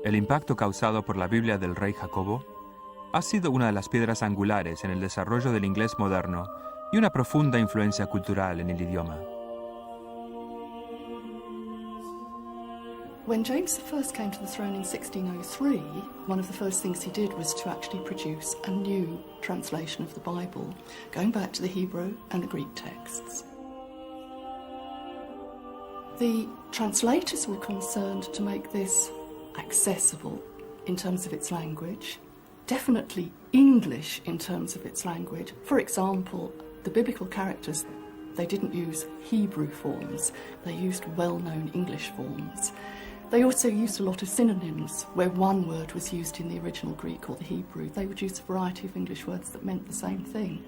El impacto causado por la Biblia del rey Jacobo ha sido una de las piedras angulares en el desarrollo del inglés moderno y una profunda influencia cultural en el idioma. When James I came to the throne in 1603, one of the first things he did was to actually produce a new translation of the Bible, going back to the Hebrew and the Greek texts. The translators were concerned to make this accessible in terms of its language, definitely English in terms of its language. For example, the biblical characters, they didn't use Hebrew forms, they used well-known English forms. They also used a lot of synonyms, where one word was used in the original Greek or the Hebrew. They would use a variety of English words that meant the same thing.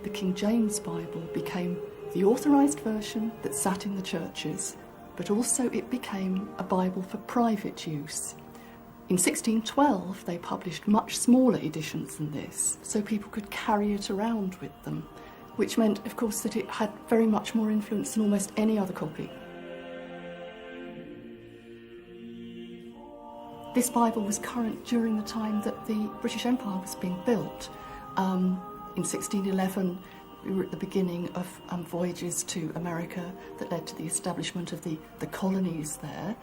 The King James Bible became the authorised version that sat in the churches, but also it became a Bible for private use. In 1612, they published much smaller editions than this, so people could carry it around with them, which meant, of course, that it had very much more influence than almost any other copy. This Bible was current during the time that the British Empire was being built. In 1611, we were at the beginning of voyages to America that led to the establishment of the colonies there.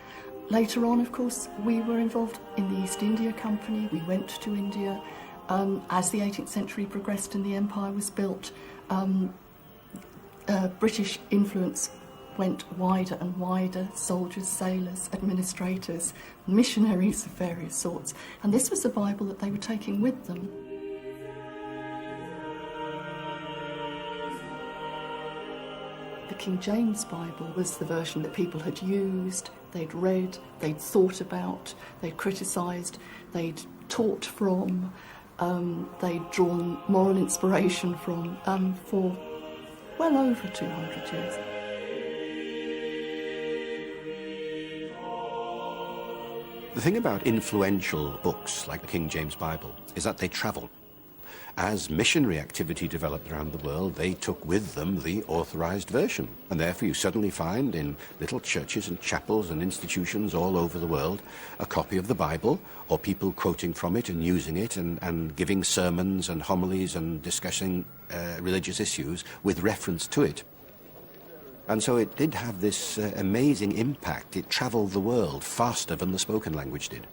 Later on, of course, we were involved in the East India Company. We went to India. As the 18th century progressed and the empire was built, British influence went wider and wider, soldiers, sailors, administrators, missionaries of various sorts, and this was the Bible that they were taking with them. The King James Bible was the version that people had used, they'd read, they'd thought about, they'd criticised, they'd taught from, they'd drawn moral inspiration from for well over 200 years. The thing about influential books like the King James Bible is that they travel. As missionary activity developed around the world, they took with them the authorized version. And therefore you suddenly find in little churches and chapels and institutions all over the world a copy of the Bible, or people quoting from it and using it and giving sermons and homilies and discussing religious issues with reference to it. And so it did have this amazing impact. It traveled the world faster than the spoken language did.